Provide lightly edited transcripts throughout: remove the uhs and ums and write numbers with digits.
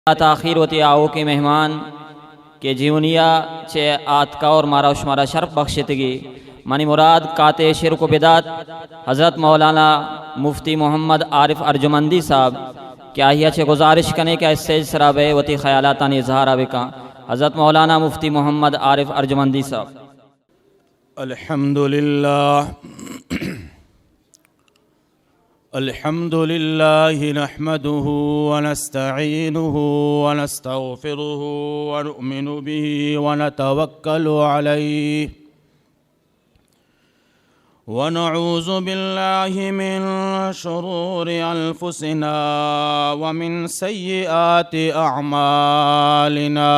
ताखीर होती आओ के मेहमान के जीवनिया चे आतका और मारा उशमारा शर्फ बख्शतगी मनी मुराद काते शेर को बिदात हज़रत मौलाना मुफ्ती मोहम्मद आरिफ अर्जुमंदी साहब क्या ही अच्छे गुजारिश करने का स्टेज सराबे वती ख्यालात इजहार आवे का हज़रत मौलाना मुफ्ती मोहम्मद आरिफ अर्जुमंदी साहब। अल्हम्दुलिल्लाह नहमदुहु व नस्तईनुहु व नस्तगफिरुहु व नु'मिनु बिही व नतवक्कलु अलैहि व नऊज़ु बिल्लाहि मिन शुरूरि अनफुसिना व मिन सय्यिआति अअमालिना।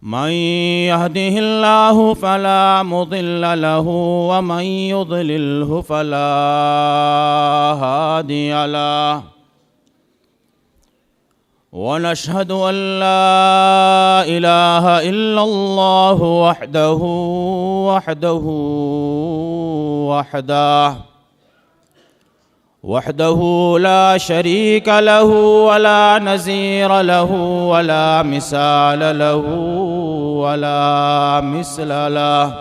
मन यहदिहिल्लाहु फला मुदिल्ल लहु व मन युद्लिल्हु फला हादिय लहु व नशहदु अन ला इलाहा इल्लल्लाहु वहदहु ला शरीक लहु वला नज़ीर लहु वला मिसाल लहु वला मिस्ल लहु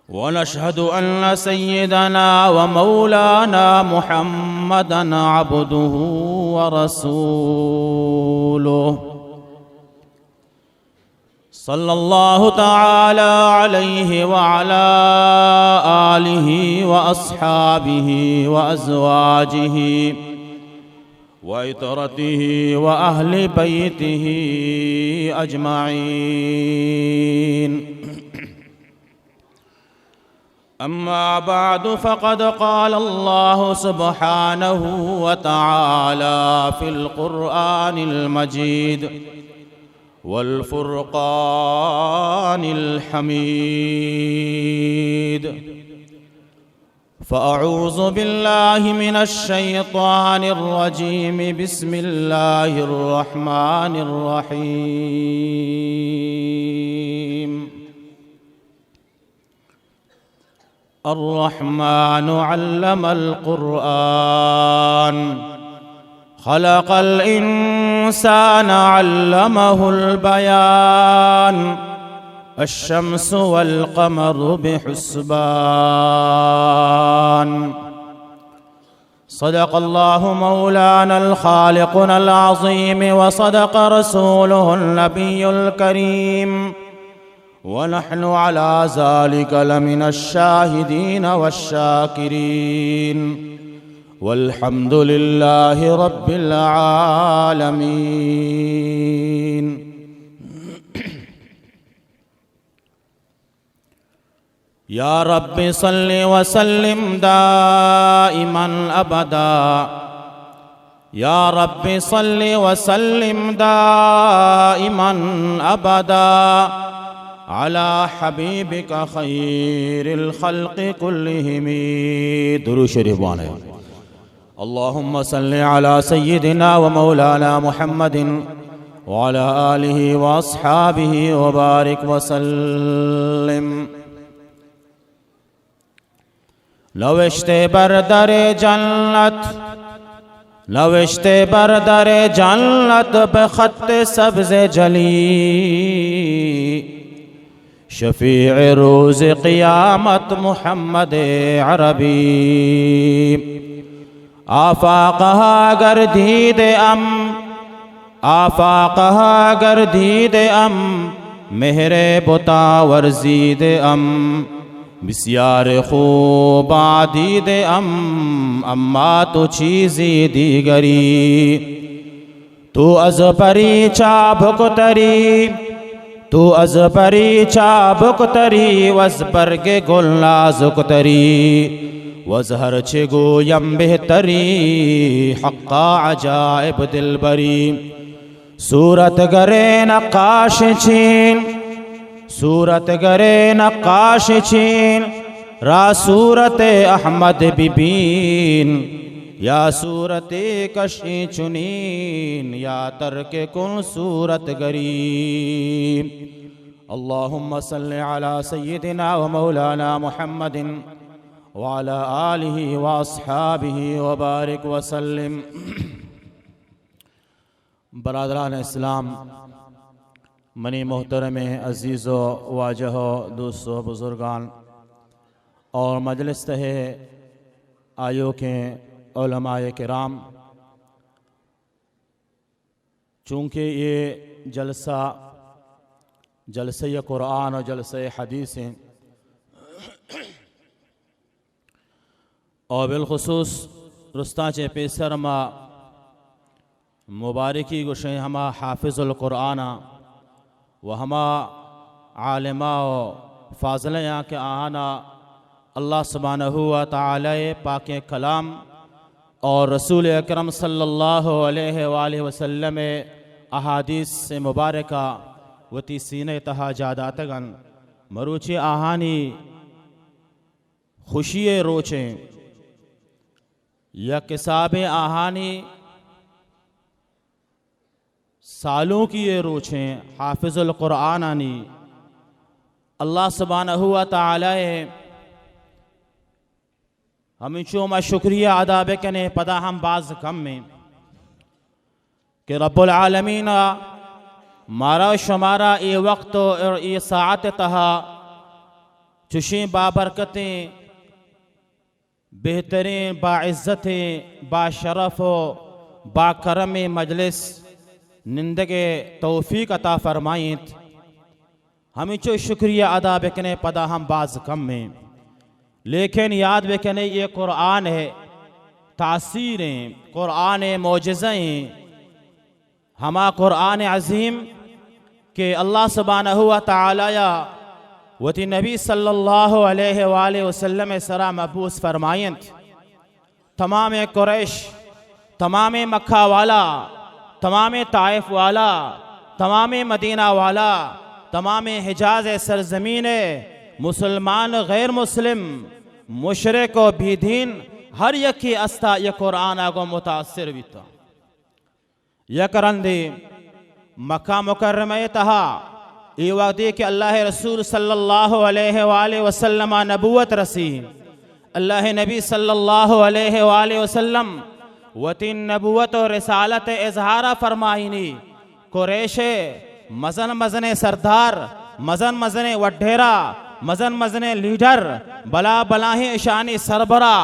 व नशहदु अन्न सय्यदना व मौलाना मुहम्मदन अब्दुहु व रसूलुहु सल्लल्लाहु तआला अलैहि व अला आलिहि व अस्हाबिहि व अज़वाजिहि व इतरतिहि व अहलि बैतिहि अजमईन। अम्मा बादु फ़क़द क़ाल अल्लाहु सुब्हानहु व तआला फ़िल क़ुरआनिल मजीद वल फ़ुरक़ानिल हमीद। फ़अऊज़ु बिल्लाहि मिनश शैतानिर रजीम बिस्मिल्लाहिर रहमानिर रहीम। अर्रहमानु अल्लमल क़ुरआन खलक़ल इंसान अल्लमहुल बयान अश्शम्सु वल क़मरु बिहुस्बान। सदक़ल्लाहु मौलानल ख़ालिक़ुल अज़ीम व सदक़ रसूलुहुन नबियुल करीम व नहनु अला ज़ालिका लमिनश शाहिदीन वश्शाकिरीन वल्हम्दुलिल्लाहि रब्बिल आलमीन। या रब्बि सल्लि व सल्लिम दाइमन अबदा। या रब्बि सल्लि व सल्लिम दाइमन अबदा अला हबीबिका खैरिल खल्क़ि कुल्लिहिम। दुरूद शरीफ पढ़ें। अल्लाहुम्मा सल्लि अला सय्यिदिना व मौलाना मुहम्मदिन व अला आलिहि व अस्हाबिहि व बारिक व सल्लिम। लविश्ते बरदरे जन्नत लविश्ते बरदरे जन्नत बख़त्ते सब्ज़े जली शफ़ीअ रोज़ क़ियामत मुहम्मद अरबी। आफ़ाक़हा गर्दीदे अम आफ़ाक़हा गर्दीदे अम मेहरे बुता वर्ज़ीदे अम बिस्यार खूब आदीदे अम्मा तो चीज़ी दीगरी तो अज़ परी चाबुक तरी तो अज़ परी चाबुक तरी वज़ बरगे गुल नाज़ुक तरी वज़हर छे गोयम बेहतरी हक़्क़ा अजाइब दिलबरी। सूरत गरे नक्काश छीन सूरत गरे नक्काश छीन रा सूरत अहमद बिबीन या सूरत कशी चुनीन या तरके कुन सूरत गरीब। अल्लाहुम्मा सल्लि अला सय्यिदिना व मौलाना मुहम्मदिन वाला आलिहि व अस्हाबिहि व बारिक वसल्लिम। बरादरान इस्लाम, मनी मोहतरम अज़ीज़ो वाजहो दोस्तों बुज़ुर्गान और मजलिस तहे आयो के उलमाए किराम, चूँकि ये जलसे कुरान और जलसे हदीस हैं और बिलखुसूस रुस्ता चे पेसर मा मुबारकी गुशे हमा हाफिज़ुल कुराना व हमा आलिमा व फाज़ल यहाँ के आना अल्लाह सुब्हानहू व तआला पाक कलाम और रसूल अकरम सल्लल्लाहु अलैहि वसल्लम अहादीस से मुबारका वती सीने तहा जादातगन मरूचे आहानी खुशी रोचें या किसाब आहानी सालों की ये रोचें हाफिज़ुल कुरान आनी अल्लाह सुब्हानहू व तआला हमें चोमा शुक्रिया अदा बेकने पदा हम बाज कम में कि रब्बुल आलमीन मारा शुमारा ये वक्त और ये सात तहा चुशी बाबरकतें बेहतरीन बाइज़्ज़तें बाशरफ़ बाकरम मजलिस निंदगे तौफीक अता फरमाइत हमें चो शुक्रिया अदा बेकने पदा हम बाज कम में, लेकिन याद बेकने ये कुरान है, तासीरें कुरान मौजज़ें हमा कुरान अज़ीम के अल्लाह सुब्हानहू व तआला वती नबी सल्लल्लाहु अलैहि वसल्लम सरा मबूस फरमायत। तमाम कुरैश, तमाम मक्का वाला, तमाम ताइफ वाला, तमाम मदीना वाला, तमाम हिजाज सरजमीन मुसलमान गैर मुस्लिम मुशरिक व बेदीन हर यकी अस्ता ये कुरान आगो मुतासिर बीता यकरंदे मक्का मुकर्रमा तहा ये वादे कि अल्लाह रसूल सल्लल्लाहु अलैहि वसल्लम नबूवत रसी अल्लाह नबी सल्लल्लाहु अलैहि वसल्लम वतीन नबूवत और रिसालत इजहारा फरमाइनी कुरैश मजन मजने सरदार मजन मजने वड्ढेरा मजन मजने लीडर बला बलाही शानी सरबरा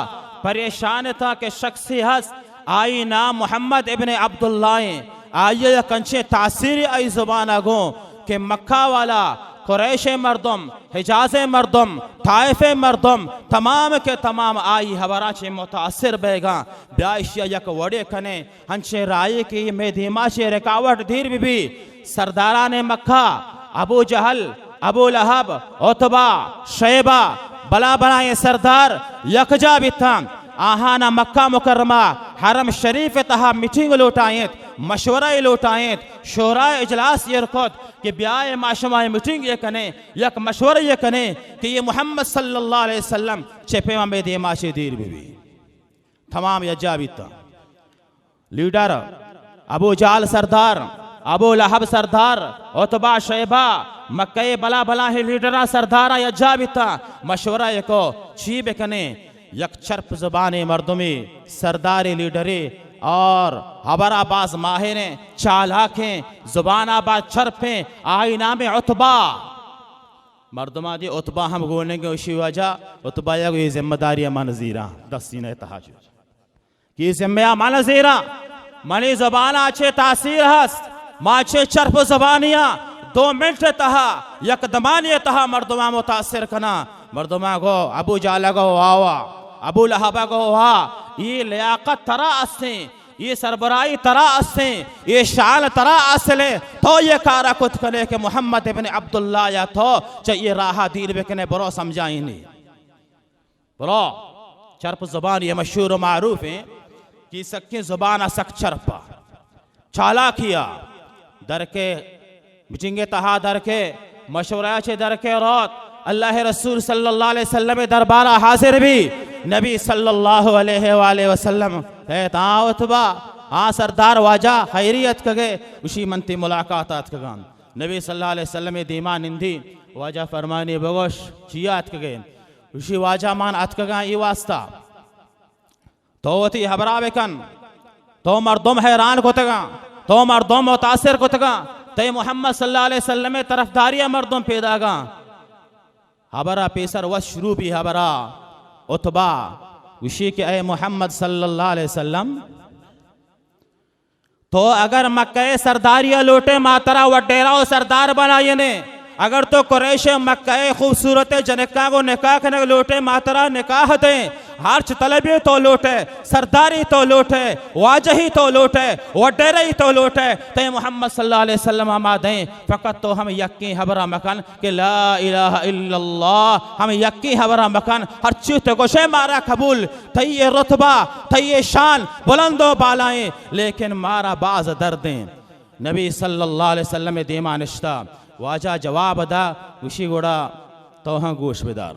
परेशान था कि शख्सी हस आई नाम मोहम्मद इब्ने अब्दुल्लाह आइए कंचे तासीर आई जुबान अगो के मक्का वाला कुरैश मर्दम हिजाज मर्दम ताइफ मर्दम तमाम के तमाम आई हवरा चे मुतासिर बेगा ब्याशिया यक वड़े कने हंचे राय की में धीमा चे रिकावट धीर भी सरदारा ने मक्का अबू जहल अबू लहब उतबा शैबा बला बना ये सरदार यकजा बिथा आहाना मक्का मुकर्रमा हरम शरीफ तहा मीटिंग लौटाएं मशवरा लौटाएं शोरा इजलास ये रखोत कि ब्याह माशमा मीटिंग ये कने यक मशवरा ये कने कि ये मोहम्मद सल्लल्लाहु अलैहि वसल्लम चेपे में दे माशे दीर भी तमाम यज्जा बिता लीडर अबू जाल सरदार अबू लहब सरदार उतबा शैबा मक्के बला बला है लीडरा सरदारा यज्जा बिता मशवरा ये को चीब कने यक चर्प ज़ुबाने मर्दुमी सरदार लीडरे और हबराबाज माहिर चालाकें ज़ुबानाबाज चर्पें आई नाम उतबा मर्दमा दी उतबा हम बोलने के उसी वजह उतबा या ये जिम्मेदारी अमान ज़ीरा दस्तीन तहाज की जिम्मे अमान ज़ीरा मनी ज़ुबान अच्छे तासीर हस्त माचे चर्प ज़ुबानिया 2 मिनट तहा यकदमानिय तहा मर्दमा मुतासिर कना मर्दमा गो अबू जाला गो वावा अबू लहबा गो वाह ये लियाकत तरा असते ये सरबराई तरा असते ये शान तरा असले तो ये कारा कुछ करे कि मोहम्मद इब्ने अब्दुल्लाह या तो चाहिए राह दीर बेकने बरो समझाई नहीं बरो चर्प जुबान ये मशहूर व मारूफ है कि सक्की जुबान सक चर्पा चाला किया दर के मीटिंगे तहा दर के मशवरा छे दर के रात अल्लाह रसूल सल्लल्लाहु अलैहि वसल्लम दरबारा हाजिर भी नबी सल्लल्लाहु अलैहि वसल्लम है ताउतबा हाँ सरदार वाजा खैरियत कगे उसी मनती मुलाकात कगान नबी सल्लल्लाहु अलैहि वसल्लम दीमा निंदी वाजा फरमानी बगोश चियात कगे उशी वाजा मान अतकगा ई वास्ता तोती हबरा बेकन तो मर्दम हैरान कोतगा तो मर्दम मुतासिर कोतगा ते मोहम्मद सल्लल्लाहु अलैहि वसल्लम तरफदारिया मर्दम पैदागा हबरा पेसर वशरू भी हबरा उतबा उशी के ए मोहम्मद सल्लल्लाहु अलैहि वसल्लम तो अगर मक्के सरदारिया लोटे मातरा वडेरा सरदार बनाए ने अगर तो कुरैश मक्के खूबसूरत जनका को निकाह करने लोटे मातरा निकाह दे हार्च तलबी तो लोटे सरदारी तो लोटे वाजही तो लोटे वडेरे तो लोटे ते मोहम्मद सल्लल्लाहु अलैहि वसल्लम आमा दें फ़कत तो हम यक्की हबरा मकान के ला इलाहा इल्लल्लाह हम यक्की हबरा मकान हर चीज गोशे मारा कबूल तय रुतबा तय शान बुलंदो बालाएं लेकिन मारा बाज दर्दें नबी सल्लल्लाहु अलैहि वसल्लम दीमा निश्ता वाजा जवाब अदा उशी गोड़ा तो हाँ गोश बेदार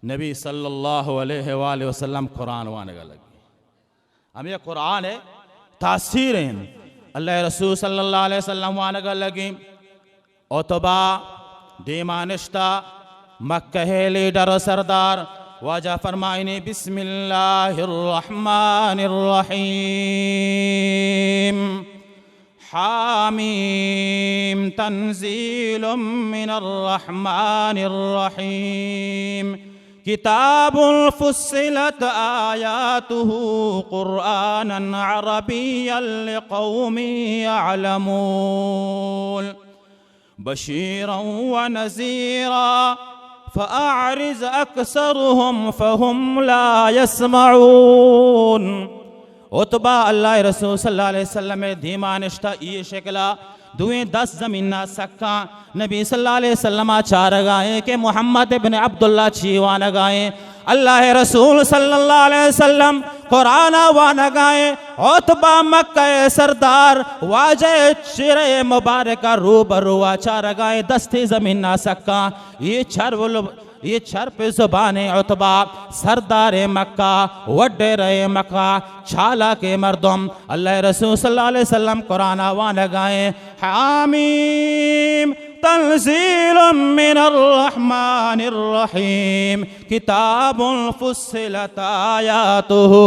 नबी सल्लल्लाहु अलैहि वसल्लम कुरान वाने का लगी हम ये कुरान है तासीर हैं अल्लाह रसूल सल्लल्लाहु अलैहि वसल्लम वाने का लगी उतबा दीमानिश्ता मक्का है लीडर सरदार वाजा फरमाइने बिस्मिल्लाहिर रहमानिर रहीम हामीम तंजीलुम मिनर रहमानिर रहीम किताबुल फुस्सिलत आयातुहु कुरआनन अरबिय्यन लिक़ौमिन यअलमून बशीरन व नज़ीरा फ़अअरिज़ अक्सरुहुम फ़हुम ला यस्मऊन उतबा अल्लाह रसूल सल्लल्लाहु अलैहि वसल्लम धीमा निष्ठा ये शक्ला दुएं 10 ज़मीना सक्का नबी सल्लल्लाहु अलैहि वसल्लम चार गाए के मोहम्मद इब्न अब्दुल्ला छीवान गाए अल्लाह रसूल सल्लल्लाहु अलैहि वसल्लम कुरान वाना गाए उतबा मक्का सरदार वाजे चिरे मुबारक रूबरू चार गाए 10 ज़मीना सक्का ये छर पे ज़ुबाने उतबा सरदार मक्का वडेरे मक्का छाला के मर्दम अल्लाह रसूल सल्लल्लाहु अलैहि वसल्लम कुरान वाना गाए हामीम तंजीलुम मिनर रहमानिर रहीम किताबुन फुस्सिलत आयातुहु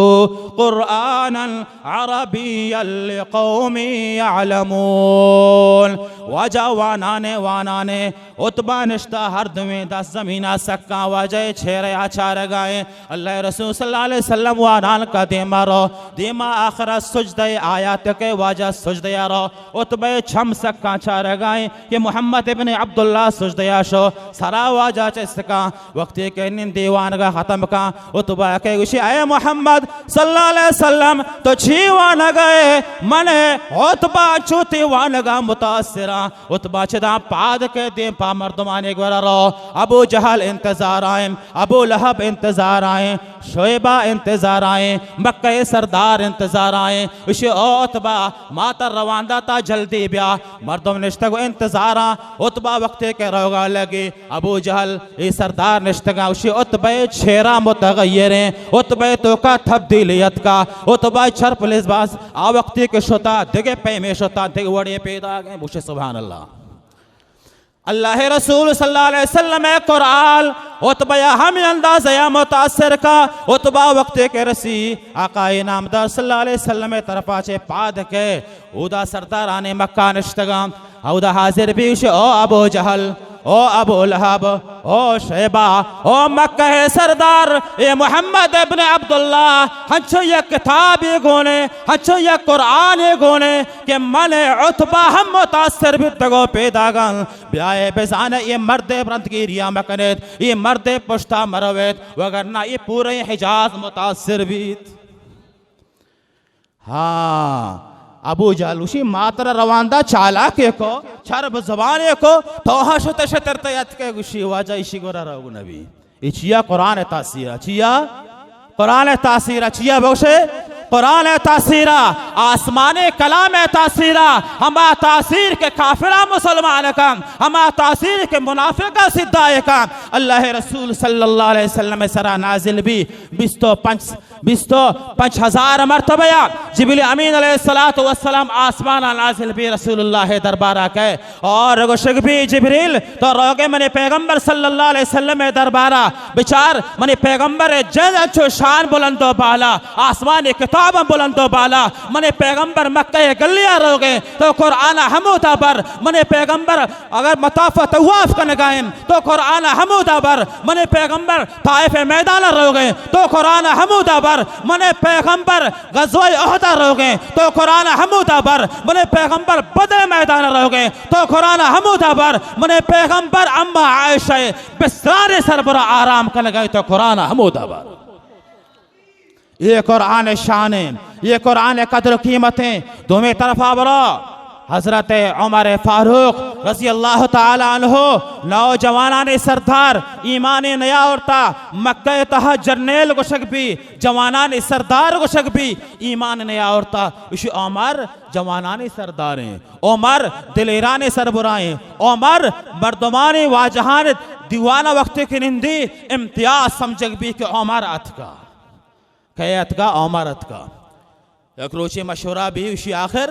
कुरआनन अरबिय्यन लिक़ौमिन यअलमून वाजा वानाने उतबा निश्ता हर दुमें 10 ज़मीना सक्का वाजे छेरे आचार गाए अल्लाह रसूल सल्लल्लाहु अलैहि वसल्लम वानान का दीमा आखिर सुजदे आयात के वाजा सुजदे रो उतबे छम सक्का चार गाए कि मोहम्मद इब्न अब्दुल्ला सुजदया शो सरा वाजा चसका वक्त के निन दीवान का खत्म का उतबा के उसी आए मोहम्मद सल्लल्लाहु अलैहि वसल्लम तो छीवान गए मने उतबा छुती वान गा मुतासिरा उतबा छदा पाद के दे पा मर्दमाने गोरा रो अबू जहल इंतजार आए अबू लहब इंतजार आए शोएबा इंतजार आए मक्का सरदार इंतजार आए उसी उतबा माता रवांदा ता जल्दी ब्या मर्दम निश्ता को इंतजार उतबा वक्त के रोगा लगे अबू जहल ये सरदार निश्तगा उसी उतबे छेरा मुतगय्यर उतबे तो का तब्दीलियत का उतबा छर पुलिस बास आ वक्त के शोता दिगे पे में शोता दिग वड़े पैदा गए बुशे सुभान अल्लाह अल्लाह रसूल सल्लल्लाहु अलैहि वसल्लम कुरान उतबा हम अंदाज़ या मुतासिर का उतबा वक्त के रसी आका नामदार सल्लल्लाहु अलैहि वसल्लम तरफा चे पाद के उदा सरदार आने मक्का निश्तगाम उदा हाजिर भी ओ अबू जहल ओ अबू लहब ओ शैबा ओ मक्का है सरदार ये मोहम्मद इब्न अब्दुल्ला हच्छो ये किताब गोने हच्छो ये कुरान गोने के मने उतबा हम मुतासिर भी तगो पैदा गन ब्याए बेजाने ये मर्दे ब्रंत की रिया मकनेत ये मर्दे पुश्ता मरवेत वगरना ये पूरे हिजाज मुतासिर भी हाँ अबू जहल उसी मातर रवांदा चाला के को छरब जबाने को तोहा शुत शतरतयत के गुशी वाजा इशी गोरा रहू नबी इचिया कुरान तासीरा चिया कुरान तासीरा चिया बौशे कुरान तासीरा आसमान कलाम तासीरा हमा तासीर के काफिरा मुसलमान का हमा तासीर के मुनाफिका सिद्धाए का अल्लाह रसूल सल्लल्लाहु अलैहि वसल्लम सरा नाजिल भी 50,000 मरतबा जिब्रील अमीन अलैहिस्सलातु वस्सलाम आसमान नाजिल भी रसूलुल्लाह दरबारा के और गोशक भी जिब्रील तो रोगे मने पैगंबर सल्लल्लाहु अलैहि वसल्लम दरबारा बिचार मने पैगंबर जन अच्छो शान बुलंदो बाला आसमान किताब बुलंदो बाला मने पैगंबर मक्का गलियां रोगे तो कुरान हमूदा पर मने पैगंबर अगर मताफ तवाफ करने गए तो कुरान हमूदा पर मने पैगंबर ताइफ मैदान रोगे तो कुरान हमूदा पर मने पैगंबर गज़वा उहद रोगे तो कुरान हमूदा पर मने पैगंबर बदर मैदान रोगे तो कुरान हमूदा पर मने पैगंबर अम्मा आयशा बिस्तार सरबरा आराम कर गए तो कुरान हमूदा पर। ये कुरान शान है, ये कुरान कदर कीमतें दोनों तरफा बरो हजरत उमर फारूक रज़ी अल्लाह ताला अन्हु नौजवानान सरदार ईमान नया औरता मक्का तहा जर्नेल गोशक भी जवानान सरदार गोशक भी ईमान नया औरता उस उमर जवानान सरदार हैं उमर दिलेरान सरबराएं उमर मर्दमान वाजहान दीवाना वक्त की निंदी इम्तियाज समझक भी के उमर अतका कैत का उमर अतका एक रोचे मशवरा भी उसी आखिर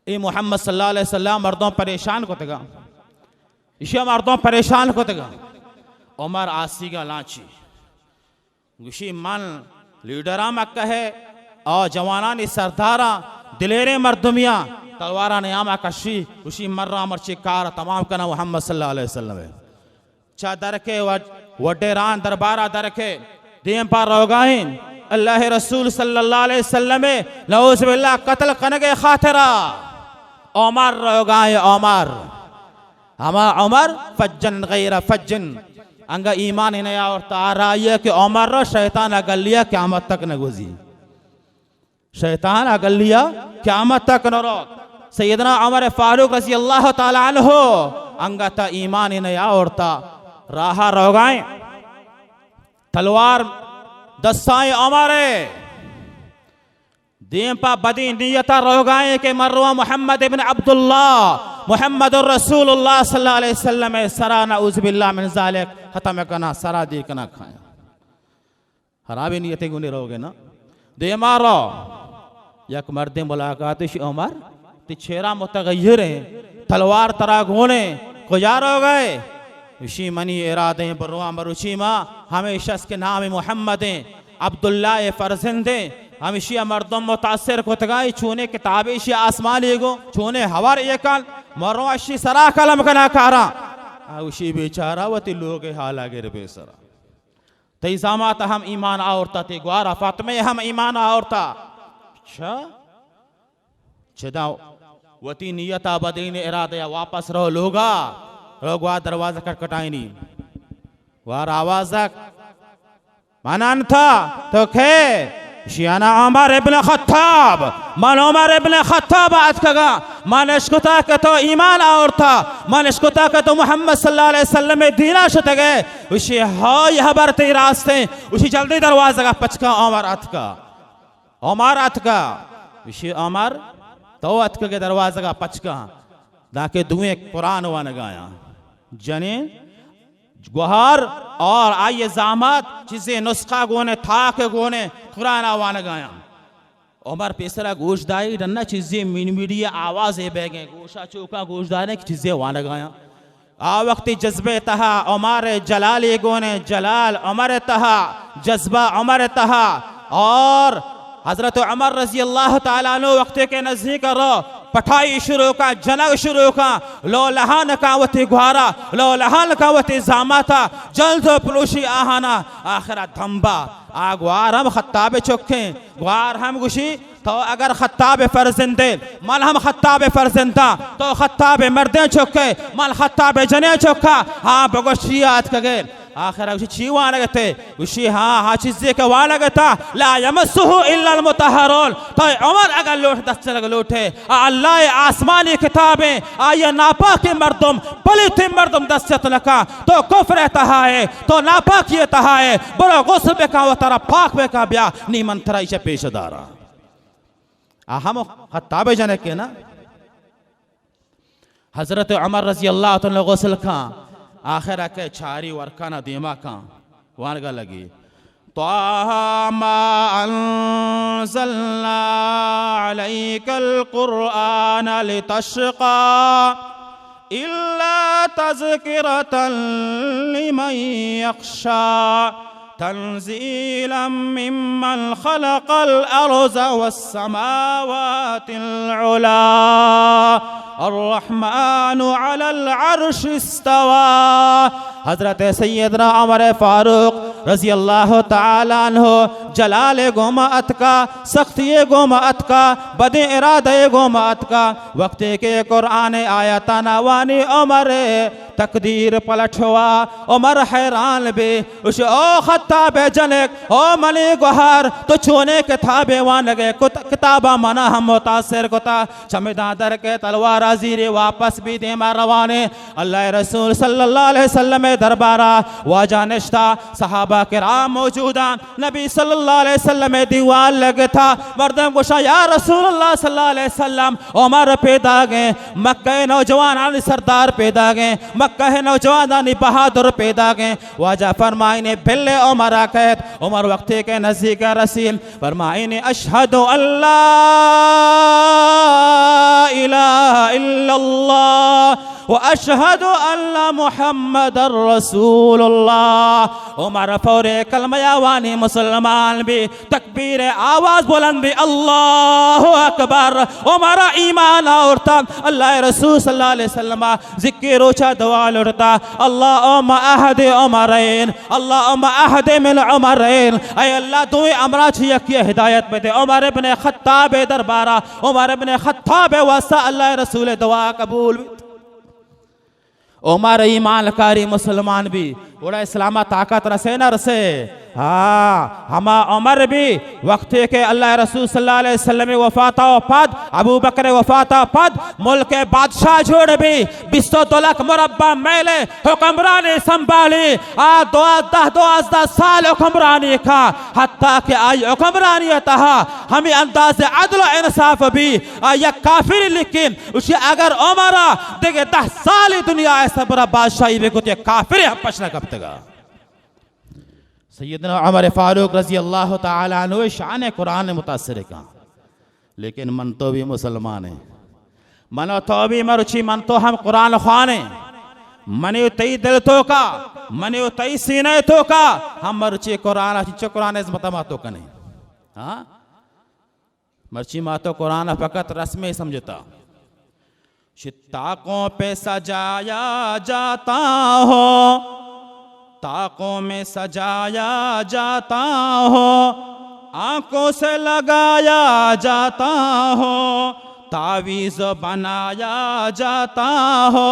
ये मोहम्मद सल्लल्लाहु अलैहि वसल्लम मर्दों परेशान को तगा इसे मर्दों परेशान को तगा उमर आसी का लाची गुशी मन लीडरा मक्का है और जवाना ने सरदारा दिलेरे मर्दमिया तलवारा ने आमा कशी उसी मर्रा मर्ची कार तमाम कना मोहम्मद सल्लल्लाहु अलैहि वसल्लम है चा दरके वडेरान दरबारा दरके देम पर रोगाइन अल्लाह रसूल सल्लल्लाहु अलैहि वसल्लम नऊज़ बिल्लाह कत्ल करने के खातिरा उमर रोगाए उमर हमा उमर फज्जन गैर फज्जन अंगा ईमान नया और तारा ये कि उमर शैतान अगलिया क़यामत तक न गुजी शैतान अगलिया क़यामत तक न रो सैयदना उमर फारूक रज़ी अल्लाह ताला अन्हु अंगा ता ईमान नया और ता राहा रोगाए तलवार दस्साए उमरे देंपा बदी नियता रोगाए के मरवा मोहम्मद इब्न अब्दुल्लाह मोहम्मद रसूलुल्लाह सल्लल्लाहु अलैहि वसल्लम सरा नऊज़ बिल्लाह मिन ज़ालिक खत्म करना सरा दी कना खाया हराबे नियते गुने रहोगे ना दे मारो यक मर्दे मुलाकात उमर ति छेरा मुतगय्यर तलवार तरा घोने गुजार हो गए उसी मनी इरादे बरवा मरुची माँ हमेशा के नाम मोहम्मद अब्दुल्ला फरजिंदे हमेशा मर्दम मुतासर को तगाई छूने किताबेशी आसमानी गो छूने हवर एकल मरवाशी सरा कलम कना कारा उसी बेचारा वती लोग हाल आगे बेसरा तईजामात हम ईमान औरता ते ग्वारा फातमे हम ईमान औरता अच्छा छदा वती नियता बदीन इरादे वापस रहो लोगा लोग वहाँ दरवाजा खटखटाई नहीं वार आवाज मानन था तो खे शियाना उमर इब्न खत्ताब मन उमर इब्न खत्ताब आज कगा मन इश्कुता के तो ईमान और था मन इश्कुता के तो मोहम्मद सल्लल्लाहु अलैहि वसल्लम में दीना शुत गए उसी हो यह बरते रास्ते उसी जल्दी दरवाजा का पचका उमर अतका उसी उमर तो अतका के दरवाजा का पचका दाके दुए कुरान वान गाया जने गुहार और आइए जामत चीजें नुस्खा गोने था के गोने कुरान आवान गाया उमर पेसरा गोशदाई रन्ना चीजें मीडिया आवाज बैगे गोशा चौका गोशदाने की चीजें वान गाया आ वक्ति जज्बे तहा उमर जलाल गोने जलाल उमर तहा जज्बा उमर तहा और हजरत उमर रजी अल्लाह ताला अन्हु वक्त के नजदीक रो पठाई शुरू का जनक शुरू का लो लहान कावती गुहारा लो लहान कावती जामाता जल्द पलूशी आहाना आखिरा धम्बा आ गुहार हम खत्ताब चौखे गुहार हम गुशी तो अगर खत्ताब फरजिंदे मल हम खत्ताब फरजिंदा तो खत्ताब मर्दे चौखे मल खत्ताब जने चौखा हाँ बगोशियात कगे आखिर उसी चीवा लगते उसी हाँ चीज़ें के वाला लगता ला यमस्सुहु इल्ला अल-मुतahharun। तो उमर अगर लौट दस लग लौटे अल्लाह आसमानी किताबें आया नापाक मर्दम पलित मर्दम दस्यत लका तो कुफ्र तहाए तो नापाक ये तहाए बड़ा गुस्ल बेका व तरह पाक बेका ब्या नी मंत्रा इसे पेशदारा हम खत्ताबे जाने के ना हजरत उमर रजी अल्लाह तआला गुस्ल का आखिर के छारी वरकाना दिमा का वारगा लगी ताहा मा अंज़लना अलैकल कुरआन लितशक़ा इल्ला तज़किरतन लिमन यख्शा तंज़ीलन मिम्मन खलक़ल अर्ज़ वस्समावातिल उला अर्रहमानु अलल अर्श इस्तवा। हजरत सैयदना उमर फारूक रजी अल्लाह ताला अन्हु जलाल गोमात का सख्ती गोमात का बदे इरादे गोमात का वक्त के कुरान आयत नवानी उमर तकदीर पलट हुआ उमर हैरान बे उस ओ खत्ताब जनक ओ मली गुहार तो छूने के थाबे वहाँ लगे किताबा मना हम मुतासिर कोता चमेदादर के तलवार अजीरे वापस भी दे रवाने अल्लाह रसूल सल्लल्लाहु अलैहि वसल्लम दरबारा वाजा निश्ता सहाबा किराम मौजूदा नबी सल्लल्लाहु अलैहि वसल्लम दीवार लगे था मर्दम गुशा या रसूलुल्लाह सल्लल्लाहु अलैहि वसल्लम उमर पैदा गए मक्का नौजवान आने सरदार पैदा गए मक्का नौजवान आने बहादुर पैदा गए वाजा फरमाई ने बिल्ले उमर कहत उमर वक्त के नज़दीक रसील फरमाई ने अशहदु अल्ला इलाहा इल्लल्लाह व अशहदु अल्ला मुहम्मदर रसूलुल्लाह। उमर फौरे कलमयावानी मुसलमान भी तकबीर आवाज बुलंद भी अल्लाहु अकबर उमर ईमान औरता अल्लाह रसूल सल्लल्लाहु अलैहि वसल्लम जिक्र रोचा दुआ लुटता अल्लाहुम्मा अहद उमरैन अल्लाहुम्मा अहद मिन उमरैन ऐ अल्लाह तू अमरा छिया की हिदायत में दे उमर इब्ने खत्ताब दरबारा उमर इब्ने खत्ताब वसा अल्लाह रसूल दुआ कबूल उमर ईमान कारी मुसलमान भी बड़ा इस्लामा ताकत रसे न रसे हाँ हमा उमर भी वक्त के अल्लाह रसूल सल्लल्लाहु अलैहि वसल्लम वफाता पद अबू बकर वफाता पद मुल्क के बादशाह जोड़ भी 20 मुरब्बा मैले हुक्मरानी संभाली आ 12 साल हुक्मरानी का हत्ता के आई हुक्मरानी तहा हमें अंदाज अदल इंसाफ भी या काफिर लेकिन उसे अगर उमरा देखे 10 साल दुनिया ऐसा बड़ा बादशाही में कुछ काफिर पछना कब तक सैयदना उमर फारूक रजी अल्लाह ताला अन्हु शान कुरान ने मुतासिर का लेकिन मन तो भी मुसलमान है मनो तो भी मरुचि मन तो हम कुरान खाने मने तई दिल तो का मने तई सीने तो का हम मरुचि कुरान कुरान मता तो का नहीं हाँ मर्ची मा तो कुरान फकत रस्में समझता ताकों पे सजाया जाता हो ताकों में सजाया जाता हो आंखों से लगाया जाता हो तावीज़ बनाया जाता हो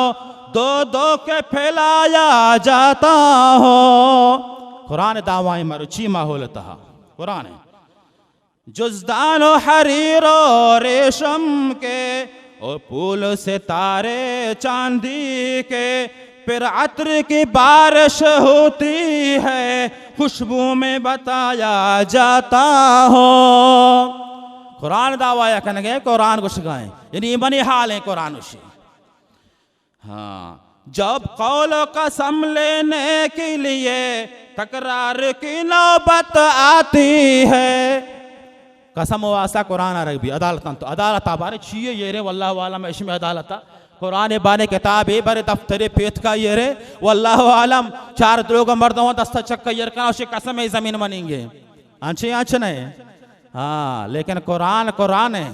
दो दो के फैलाया जाता हो कुरान दावाएं मरुची माहौल तहा कुरान जुज़दान हरीरो रेशम के और फूल से तारे चांदी के फिर अत्र की बारिश होती है खुशबू में बताया जाता हो कुरान दावाया कहने गए कुरान कुछ गाएं यानी बनी हाल है कुरान उसी हाँ जब कौल कसम लेने के लिए तकरार की नौबत आती है कसम वासा कुरान अरग भी अदालत तो अदालत बारे चाहिए ये रे वल्लाह वाला में इसमें अदालत कुरान बाने किताब है बारे दफ्तर पेत का ये रे वल्लाह आलम 4 लोग मर्दों दस्ता चक्का ये का उसे कसम है जमीन बनेंगे आंचे आंच नहीं हाँ लेकिन कुरान कुरान है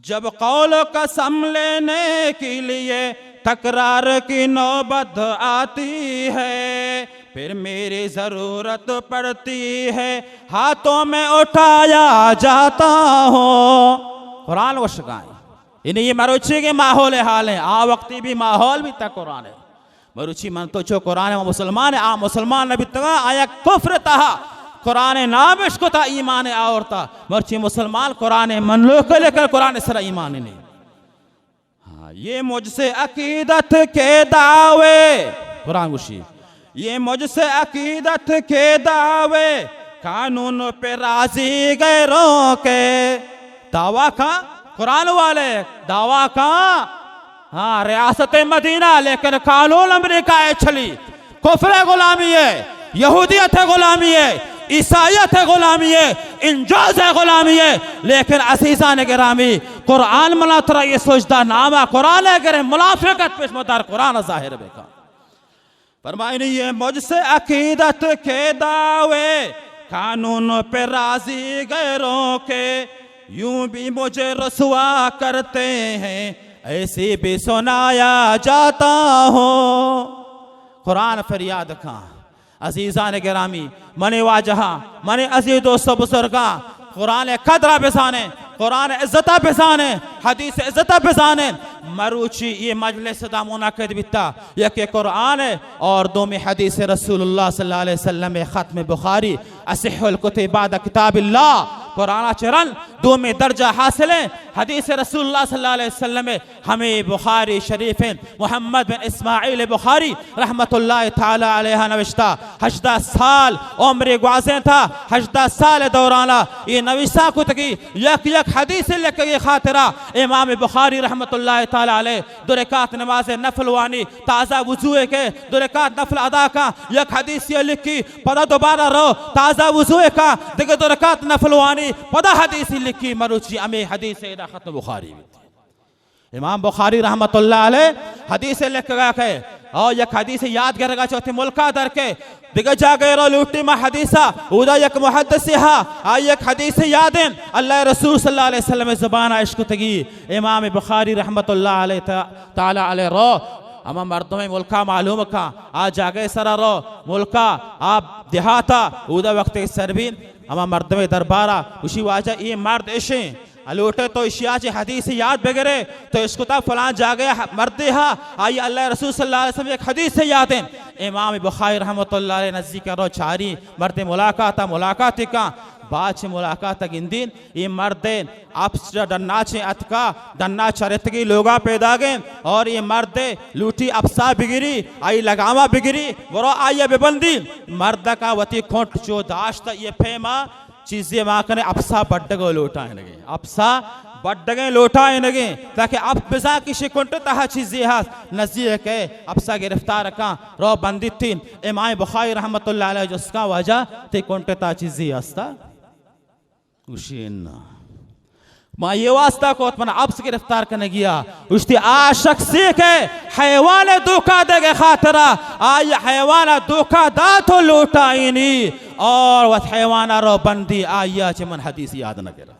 जब कौल कसम लेने के लिए तकरार की नौबत आती है फिर मेरी जरूरत पड़ती है हाथों में उठाया जाता हो कुरान वश गाएं इन्हें ये मरोची के माहौल हाल है आ वक्ती भी माहौल भी तक कुरान है मरुची मन तो चो कुरान में मुसलमान आ मुसलमान नबी तगा आया कुफ्र तहा कुरान नामिश को था ईमान आवरता मरुची मुसलमान कुरान मन लो के लेकर कुरान सरा ईमान नहीं। हाँ ये मुझसे अकीदत के दावे कुरान उशी ये मुझसे अकीदत के दावे कानून पे राजी गैरों के दावा का कुरान वाले दावा का हाँ रियासत मदीना लेकिन कानून अमेरिका है छली कुफ्र गुलामी है यहूदियत है गुलामी है ईसाइयत है गुलामी है इंजाज है गुलामी है। लेकिन असीसा ने गिरामी कुरान मना तरा ये सोचता नामा कुरान है गिरे मुनाफिकत पेश मदार कुरान जाहिर बेका फरमाई नहीं है मुझसे अकीदत के दावे कानून पे राजी गैरों के यूं भी मुझे रसवा करते हैं ऐसे भी सुनाया जाता हो। कुरान फरियाद का अजीजा ने गिरामी मने वाजहा मने अजीज दोस्तों बुजुर्गा कुरान कदरा बेसाने कुरान इज्जता बेसाने हदीस इज्जता बेसाने मरुची ये मजलिस दा मुनाकिद बिता यके कुरान और दो में हदीस रसूलुल्लाह सल्लल्लाहु अलैहि वसल्लम में खत्म बुखारी असहिहुल कुतुब बाद किताबिल्लाह कुरान चरण दो में दर्जा हासिल है हदीस रसूलुल्लाह सल्लल्लाहु अलैहि वसल्लम में हमें बुखारी शरीफ मोहम्मद बिन इस्माइल बुखारी रहमतुल्लाह ताला अलैह नविश्ता 18 साल उम्र ग्वाज़े था 18 साल दौराना ये नविश्ता को तकी यक यक हदीस लेकर ये खातिरा इमाम बुखारी रहमतुल्लाह ताला अलैह दो रकात नमाज नफल वानी ताज़ा वुज़ू के दो रकात नफल अदा का यक हदीस ये लिखी पता दोबारा रो ताज़ा वुज़ू का देखो दो रकात नफल वानी पता हदीस लिखी मरुची अमे हदीस खत्म बुखारी इमाम बुखारी रहमतुल्लाह अलैह हदीस लेकर गए और यक हदीस याद करेगा चौथे मुल्का दर के दिगे जागे रो लूटी में हदीसा उदा यक मुहद्दिसा आ यक हदीस यादें अल्लाह रसूल सल्लल्लाहु अलैहि वसल्लम ज़बान इश्क तगी इमाम बुखारी रहमतुल्लाह अलैह ताला अलैह रो अमा मर्दों में मुल्का मालूम का आ जागे सरा रो मुल्का आप देहाता उदा वक्त सरबीन अमा मर्द में दरबारा उसी वाजा ये मर्द ऐशे अलोटे तो इशिया हदीस याद बगैरे तो इसको तब फलां जागे मर्द हा आई अल्लाह रसूल सल्लल्लाहु अलैहि वसल्लम एक हदीस से याद है इमाम बुखारी रहमतुल्लाह अलैह नज़दीक रो चारी मर्द मुलाकात का बाच मुलाकात गिंदीन ये मर्द आप डन्ना चे अतका डन्ना चरितगी लोगा पैदा गए और ये मर्द लूटी अफसा बिगरी आई लगामा बिगरी वो आई बेबंदी मर्द का वती खोट जो दाश्त ये फेमा चीजें माँ कने अफसा बड्डगो लोटाए लगे अफसा बड्डगे लोटाए लगे ताकि अब बिजा की शिकुंट तहा चीजें हाथ नज़दीक है अफसा गिरफ्तार का रो बंदी थी इमाम बुखारी रहमतुल्लाह अलैह जिसका वजह ते कुंट ता चीजें हस्ता उशीना माँ ये वास्ता को अपना अब से गिरफ्तार करने गया उसकी आ शख्सी के हैवान धोखा देगे खातरा आय हैवान धोखा दा तो लूटा ही नहीं और वह हैवाना रो बंदी आया चमन हदीस याद न करा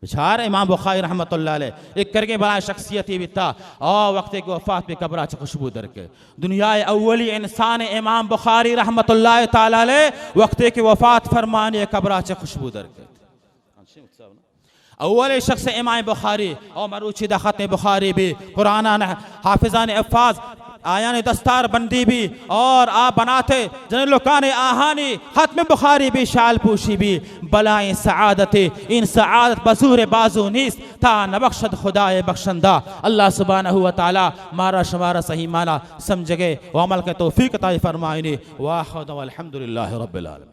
बेचार इमाम बुखारी रहमतुल्लाह अलैह एक करके बड़ा शख्सियत ही बिता और वक्त की वफात पे कब्र च खुशबू दर के दुनिया अव्वली इंसान इमाम बुखारी रहमतुल्लाह ताला अलैह वक्त की वफात फरमाने कब्र च खुशबू दर के अव्वल शख्स इमाम बुखारी और मरूची दखत बुखारी भी कुरान हाफिजान अफ़ाज आयान दस्तार बंदी भी और आप बनाते जन लोकान आहानी खत्म बुखारी भी शाल पूशी भी बलाएं सआदत इन सआदत बसूर बाजू नीस था नबख्शद खुदाए बख्शंदा अल्लाह सुब्हानहू व तआला मारा शुमारा सही माना समझ गए व अमल के तौफीक अता फरमाइने वाह अल्हम्दुलिल्लाहि रब्बिल आलमीन।